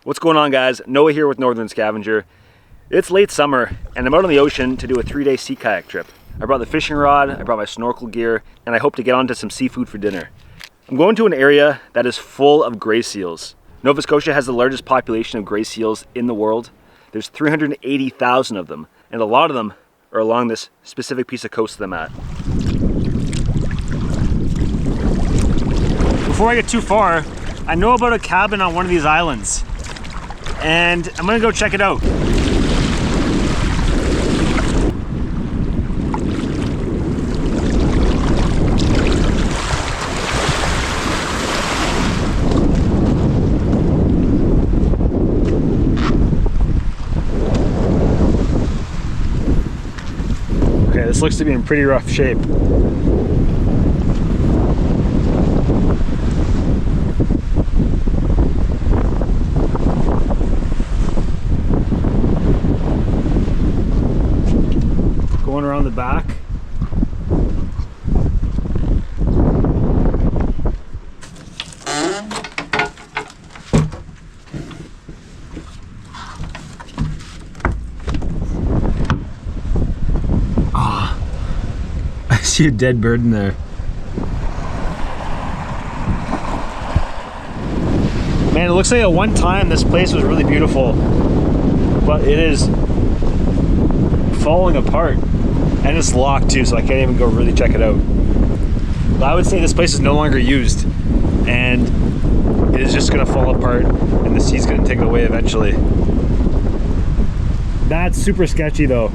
What's going on, guys? Noah here with Northern Scavenger. It's late summer and I'm out on the ocean to do a 3-day sea kayak trip. I brought the fishing rod, I brought my snorkel gear, and I hope to get onto some seafood for dinner. I'm going to an area that is full of gray seals. Nova Scotia has the largest population of gray seals in the world. There's 380,000 of them, and a lot of them are along this specific piece of coast that I'm at. Before I get too far, I know about a cabin on one of these islands, and I'm gonna go check it out. Okay, this looks to be in pretty rough shape. Going around the back. I see a dead bird in there. Man, it looks like at one time this place was really beautiful, but it is falling apart. And it's locked too, so I can't even go really check it out. But I would say this place is no longer used, and it is just gonna fall apart and the sea's gonna take it away eventually. That's super sketchy though.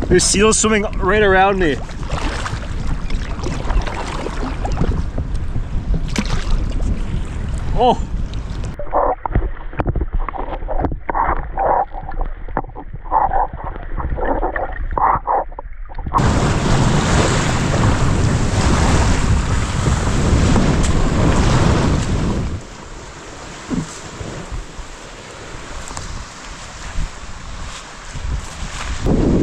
There's seals swimming right around me. Oh!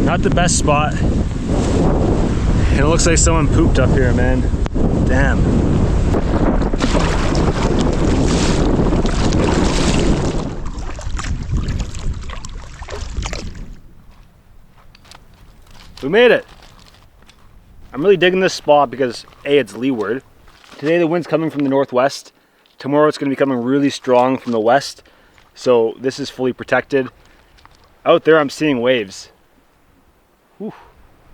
Not the best spot. And it looks like someone pooped up here, man. Damn. We made it. I'm really digging this spot because A, it's leeward. Today the wind's coming from the northwest. Tomorrow it's going to be coming really strong from the west. So this is fully protected. Out there I'm seeing waves. Whew.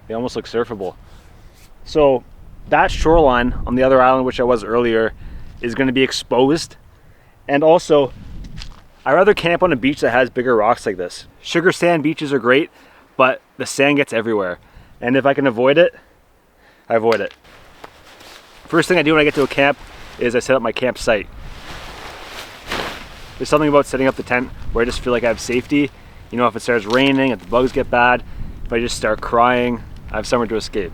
They almost look surfable. So that shoreline on the other island, which I was earlier, is going to be exposed. And also, I'd rather camp on a beach that has bigger rocks like this. Sugar sand beaches are great, but the sand gets everywhere. And if I can avoid it, I avoid it. First thing I do when I get to a camp is I set up my campsite. There's something about setting up the tent where I just feel like I have safety. You know, if it starts raining, if the bugs get bad, if I just start crying, I have somewhere to escape.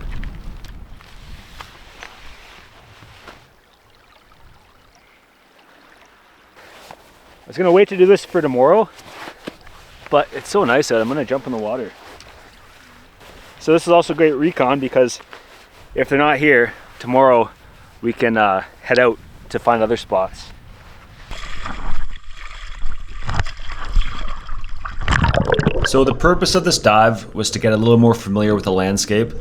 I was gonna wait to do this for tomorrow, but it's so nice out, I'm gonna jump in the water. So this is also great recon because if they're not here, tomorrow we can head out to find other spots. So the purpose of this dive was to get a little more familiar with the landscape.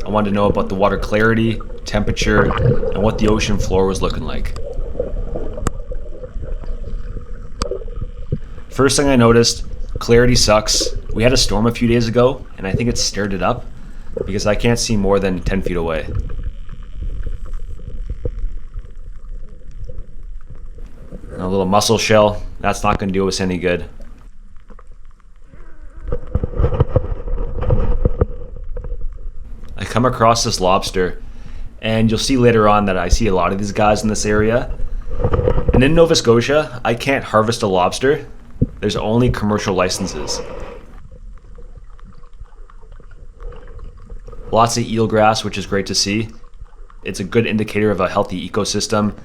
I wanted to know about the water clarity, temperature, and what the ocean floor was looking like. First thing I noticed, clarity sucks. We had a storm a few days ago, and I think it stirred it up because I can't see more than 10 feet away. A little mussel shell, that's not going to do us any good. I come across this lobster, and you'll see later on that I see a lot of these guys in this area. And in Nova Scotia, I can't harvest a lobster. There's only commercial licenses. Lots of eelgrass, which is great to see. It's a good indicator of a healthy ecosystem,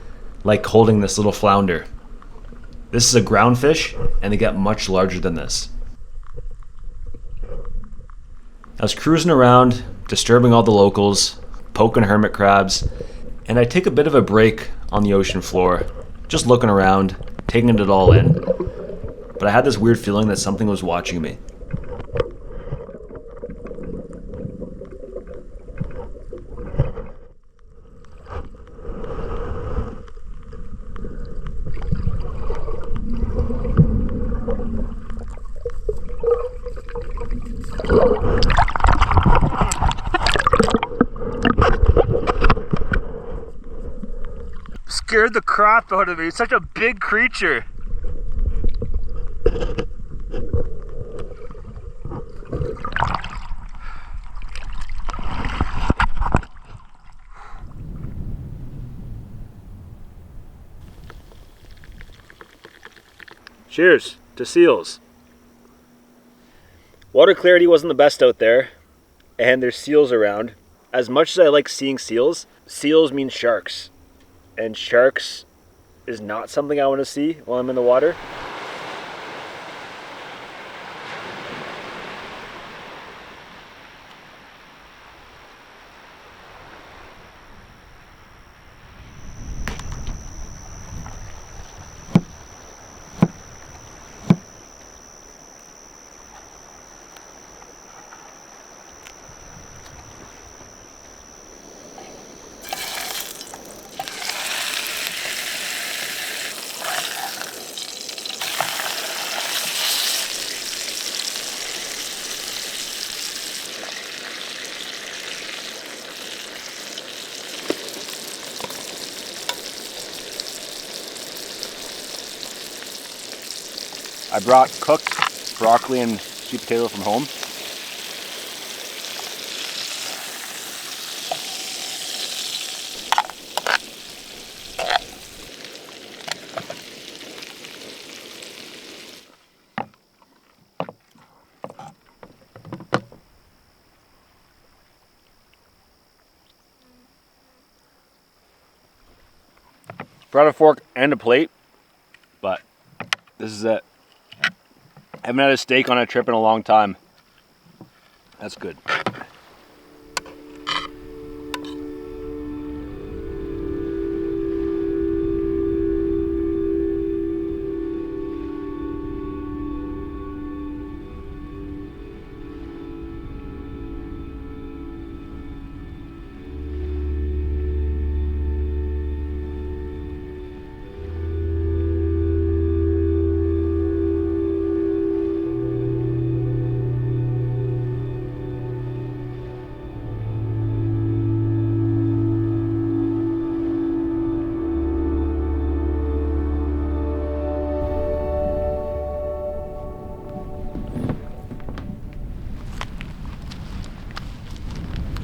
like holding this little flounder. This is a ground fish, and they get much larger than this. I was cruising around, disturbing all the locals, poking hermit crabs, and I take a bit of a break on the ocean floor, just looking around, taking it all in. But I had this weird feeling that something was watching me. Scared the crap out of me. It's such a big creature. Cheers to seals. Water clarity wasn't the best out there, and there's seals around. As much as I like seeing seals, seals mean sharks. And sharks is not something I want to see while I'm in the water. I brought cooked broccoli and sweet potato from home. Brought a fork and a plate, but this is it. I haven't had a steak on a trip in a long time. That's good.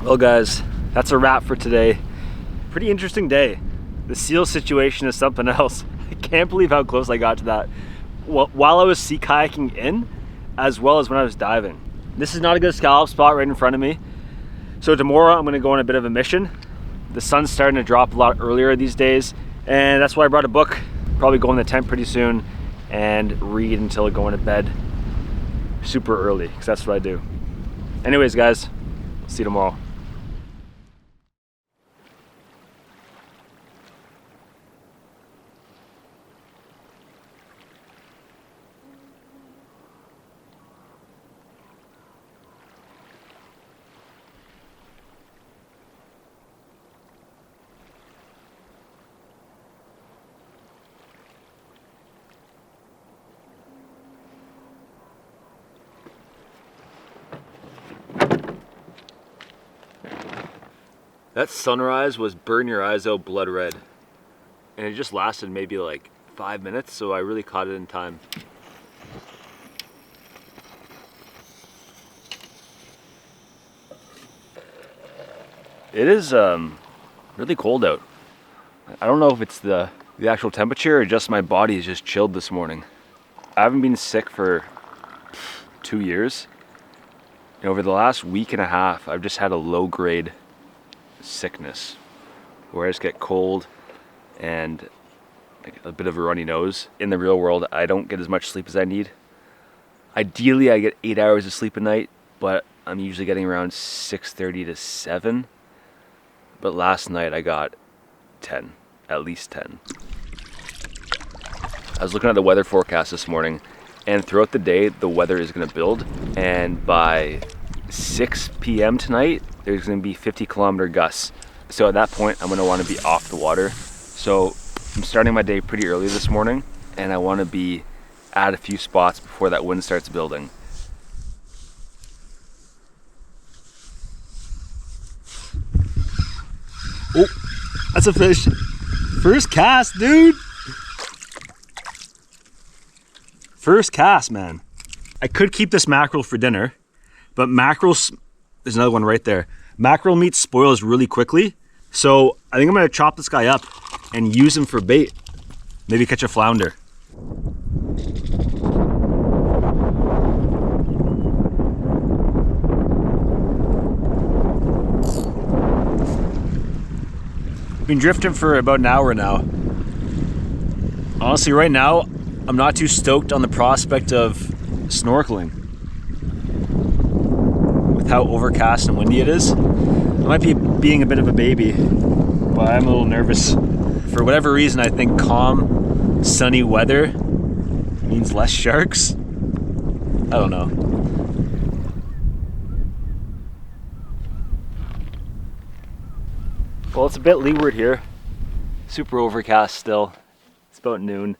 Well guys, that's a wrap for today. Pretty interesting day. The seal situation is something else. I can't believe how close I got to that while I was sea kayaking in, as well as when I was diving. This is not a good scallop spot right in front of me. So tomorrow I'm gonna go on a bit of a mission. The sun's starting to drop a lot earlier these days, and that's why I brought a book. Probably go in the tent pretty soon and read until going to bed super early, because that's what I do. Anyways guys, see you tomorrow. That sunrise was burn your eyes out blood red. And it just lasted maybe like 5 minutes, so I really caught it in time. It is really cold out. I don't know if it's the actual temperature or just my body is just chilled this morning. I haven't been sick for 2 years. And over the last week and a half, I've just had a low grade sickness where I just get cold and like a bit of a runny nose. In the real world, I don't get as much sleep as I need. Ideally, I get 8 hours of sleep a night, but I'm usually getting around 6:30 to 7. But last night I got 10, at least 10. I was looking at the weather forecast this morning, and throughout the day the weather is going to build, and by 6 p.m. tonight there's going to be 50-kilometer gusts. So at that point I'm going to want to be off the water. So I'm starting my day pretty early this morning, and I want to be at a few spots before that wind starts building. Oh, that's a fish. First cast, dude. First cast, man. I could keep this mackerel for dinner, but mackerels, there's another one right there. Mackerel meat spoils really quickly. So I think I'm gonna chop this guy up and use him for bait. Maybe catch a flounder. Been drifting for about an hour now. Honestly, right now, I'm not too stoked on the prospect of snorkeling. With how overcast and windy it is. I might be being a bit of a baby, but I'm a little nervous. For whatever reason, I think calm, sunny weather means less sharks. I don't know. Well, it's a bit leeward here. Super overcast still. It's about noon.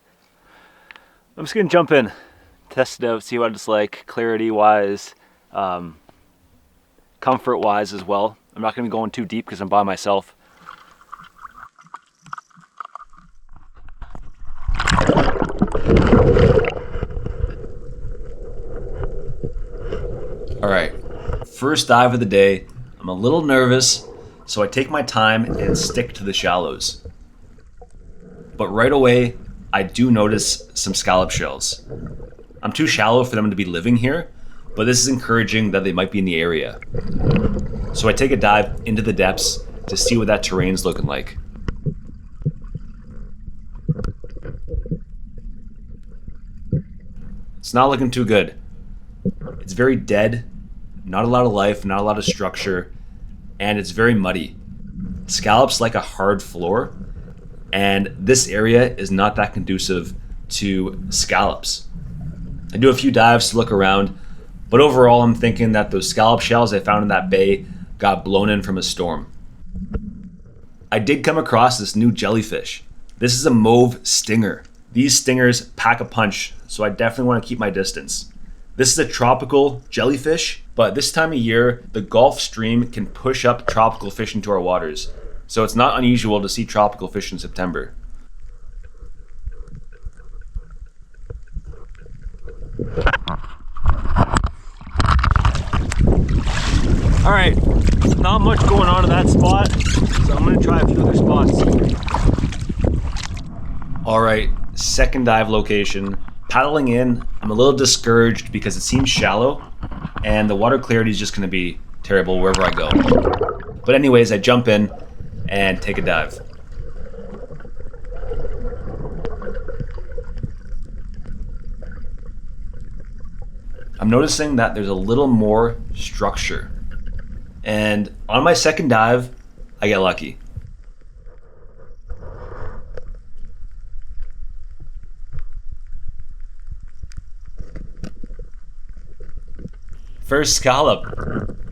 I'm just gonna jump in, test it out, see what it's like, clarity-wise, comfort-wise as well. I'm not gonna be going too deep because I'm by myself. All right, first dive of the day. I'm a little nervous, so I take my time and stick to the shallows. But right away, I do notice some scallop shells. I'm too shallow for them to be living here, but this is encouraging that they might be in the area. So I take a dive into the depths to see what that terrain's looking like. It's not looking too good. It's very dead, not a lot of life, not a lot of structure, and it's very muddy. Scallops like a hard floor, and this area is not that conducive to scallops. I do a few dives to look around, but overall I'm thinking that those scallop shells I found in that bay got blown in from a storm. I did come across this new jellyfish. This is a mauve stinger. These stingers pack a punch, so I definitely want to keep my distance. This is a tropical jellyfish, but this time of year, the Gulf Stream can push up tropical fish into our waters. So it's not unusual to see tropical fish in September. All right, not much going on in that spot, so I'm gonna try a few other spots. All right, second dive location. Paddling in, I'm a little discouraged because it seems shallow and the water clarity is just gonna be terrible wherever I go. But anyways, I jump in and take a dive. I'm noticing that there's a little more structure. And on my second dive, I get lucky. First scallop.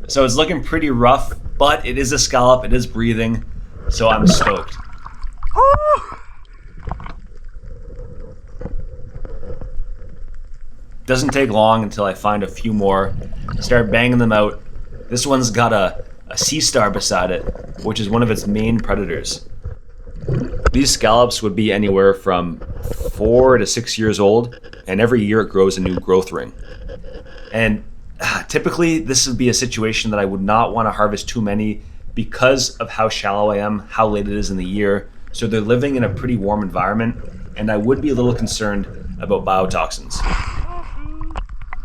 So it's looking pretty rough, but it is a scallop, it is breathing, so I'm stoked. Doesn't take long until I find a few more, start banging them out. This one's got a sea star beside it, which is one of its main predators. These scallops would be anywhere from 4 to 6 years old, and every year it grows a new growth ring. And typically this would be a situation that I would not want to harvest too many because of how shallow I am, how late it is in the year. So they're living in a pretty warm environment, and I would be a little concerned about biotoxins.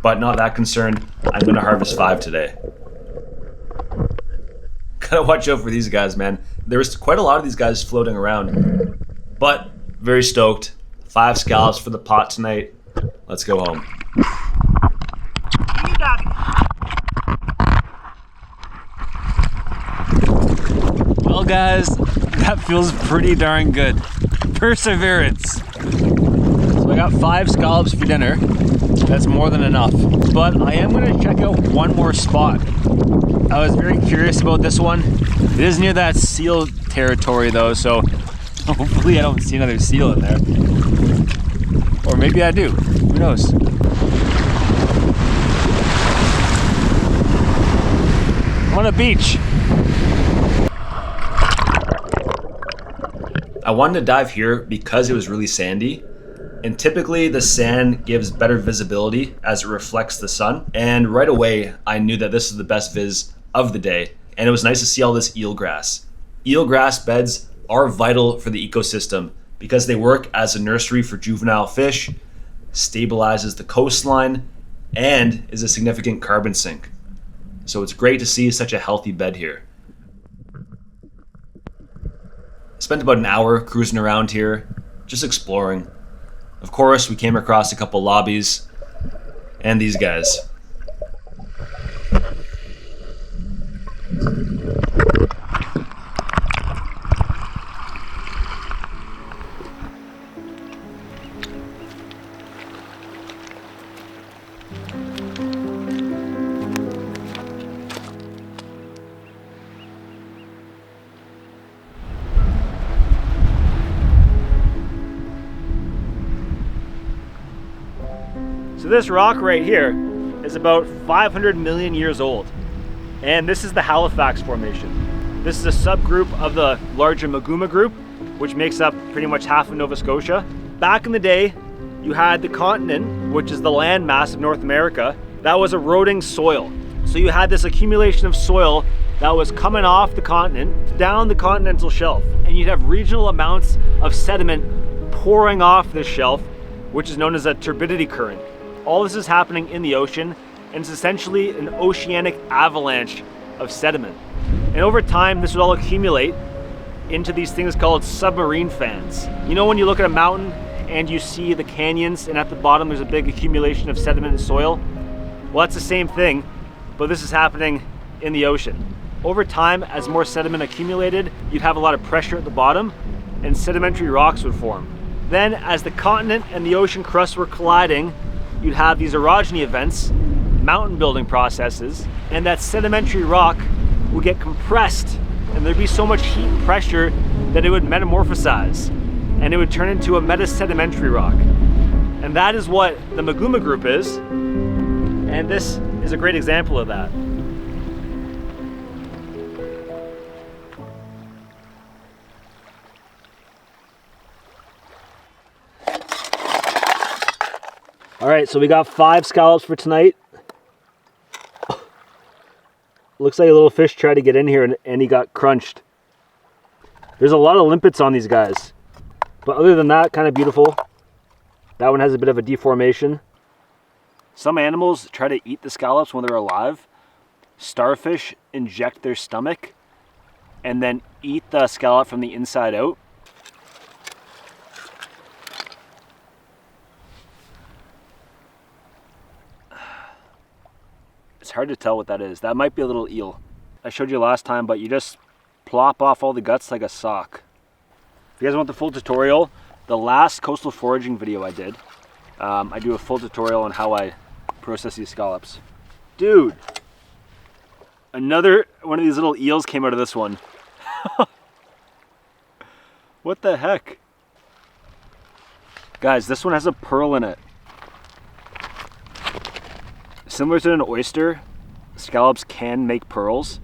But not that concerned. I'm going to harvest 5 today. Gotta watch out for these guys, man. There's quite a lot of these guys floating around. But very stoked. 5 scallops for the pot tonight. Let's go home. guys, that feels pretty darn good. Perseverance. So I got 5 scallops for dinner. That's more than enough. But I am gonna check out one more spot. I was very curious about this one. It is near that seal territory though, so hopefully I don't see another seal in there. Or maybe I do, who knows? I'm on a beach. I wanted to dive here because it was really sandy. And typically the sand gives better visibility as it reflects the sun. And right away, I knew that this is the best viz of the day. And it was nice to see all this eelgrass. Eelgrass beds are vital for the ecosystem because they work as a nursery for juvenile fish, stabilizes the coastline, and is a significant carbon sink. So it's great to see such a healthy bed here. I spent about an hour cruising around here, just exploring. Of course, we came across a couple lobbies and these guys. So this rock right here is about 500 million years old. And this is the Halifax Formation. This is a subgroup of the larger Maguma group, which makes up pretty much half of Nova Scotia. Back in the day, you had the continent, which is the land mass of North America, that was eroding soil. So you had this accumulation of soil that was coming off the continent down the continental shelf. And you'd have regional amounts of sediment pouring off this shelf, which is known as a turbidity current. All this is happening in the ocean, and it's essentially an oceanic avalanche of sediment. And over time, this would all accumulate into these things called submarine fans. You know when you look at a mountain and you see the canyons and at the bottom there's a big accumulation of sediment and soil? Well, that's the same thing, but this is happening in the ocean. Over time, as more sediment accumulated, you'd have a lot of pressure at the bottom and sedimentary rocks would form. Then as the continent and the ocean crust were colliding, you'd have these orogeny events, mountain building processes, and that sedimentary rock would get compressed and there'd be so much heat and pressure that it would metamorphosize and it would turn into a metasedimentary rock. And that is what the Maguma group is, and this is a great example of that. All right, so we got 5 scallops for tonight. Looks like a little fish tried to get in here and he got crunched. There's a lot of limpets on these guys. But other than that, kind of beautiful. That one has a bit of a deformation. Some animals try to eat the scallops when they're alive. Starfish inject their stomach and then eat the scallop from the inside out. It's hard to tell what that is. That might be a little eel. I showed you last time, but you just plop off all the guts like a sock. If you guys want the full tutorial, the last coastal foraging video I did, I do a full tutorial on how I process these scallops. Dude, another one of these little eels came out of this one. What the heck? Guys, this one has a pearl in it. Similar to an oyster, scallops can make pearls,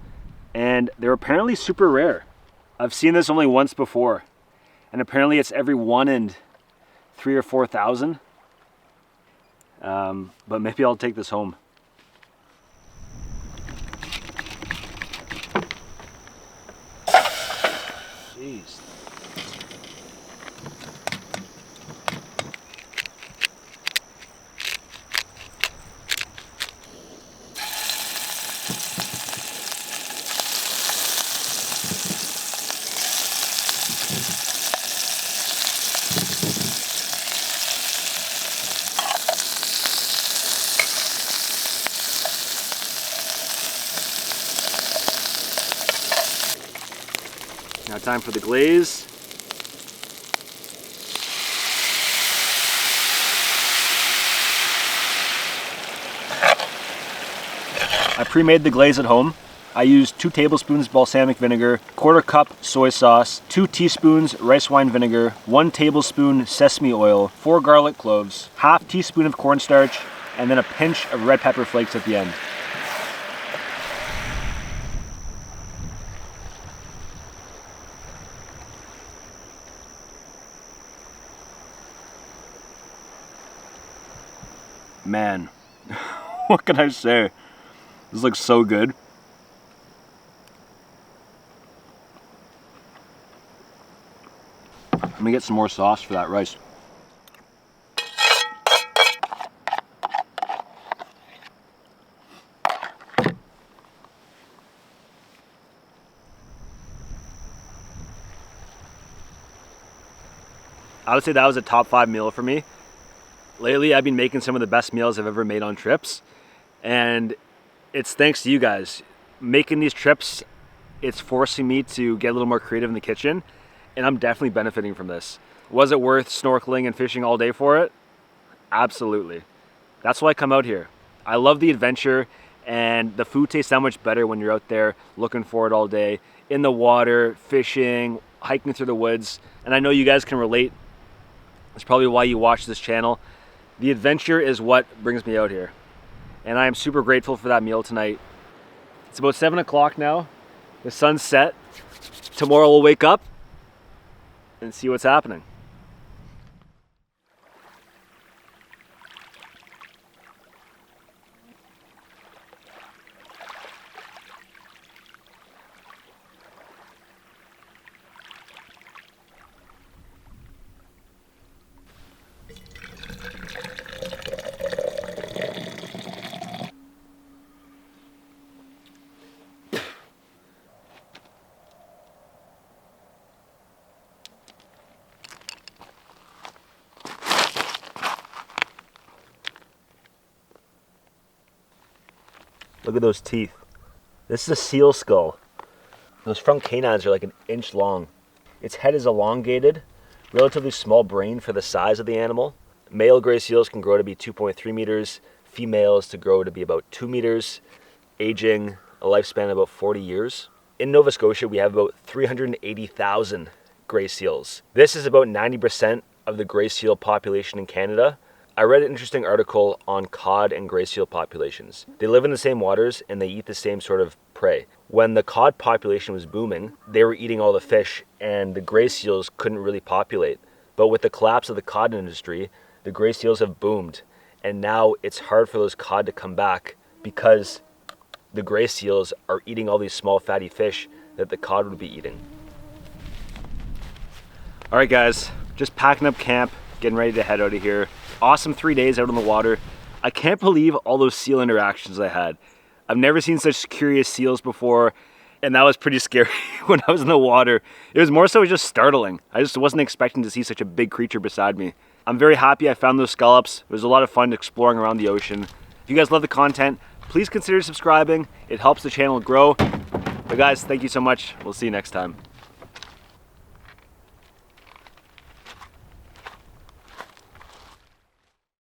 and they're apparently super rare. I've seen this only once before, and apparently it's every 1 in 3,000 or 4,000. But maybe I'll take this home. Jeez. Now time for the glaze. I pre-made the glaze at home. I used 2 tablespoons balsamic vinegar, 1/4 cup soy sauce, 2 teaspoons rice wine vinegar, 1 tablespoon sesame oil, 4 garlic cloves, 1/2 teaspoon of cornstarch, and then a pinch of red pepper flakes at the end. Man, what can I say? This looks so good. I'm gonna get some more sauce for that rice. I would say that was a top 5 meal for me. Lately, I've been making some of the best meals I've ever made on trips, and it's thanks to you guys. Making these trips, it's forcing me to get a little more creative in the kitchen, and I'm definitely benefiting from this. Was it worth snorkeling and fishing all day for it? Absolutely. That's why I come out here. I love the adventure, and the food tastes that much better when you're out there looking for it all day, in the water, fishing, hiking through the woods, and I know you guys can relate. That's probably why you watch this channel. The adventure is what brings me out here, and I am super grateful for that meal tonight. It's about 7 o'clock now. The sun's set. Tomorrow we'll wake up and see what's happening. Look at those teeth. This is a seal skull. Those front canines are like 1 inch long. Its head is elongated, relatively small brain for the size of the animal. Male gray seals can grow to be 2.3 meters, females to grow to be about 2 meters, aging a lifespan of about 40 years. In Nova Scotia, we have about 380,000 gray seals. This is about 90% of the gray seal population in Canada. I read an interesting article on cod and gray seal populations. They live in the same waters and they eat the same sort of prey. When the cod population was booming, they were eating all the fish and the gray seals couldn't really populate. But with the collapse of the cod industry, the gray seals have boomed, and now it's hard for those cod to come back because the gray seals are eating all these small fatty fish that the cod would be eating. All right guys, just packing up camp, getting ready to head out of here. Awesome 3 days out on the water. I can't believe all those seal interactions I had. I've never seen such curious seals before, and that was pretty scary when I was in the water. It was more so just startling. I just wasn't expecting to see such a big creature beside me. I'm very happy I found those scallops. It was a lot of fun exploring around the ocean. If you guys love the content, please consider subscribing. It helps the channel grow. But guys, thank you so much. We'll see you next time.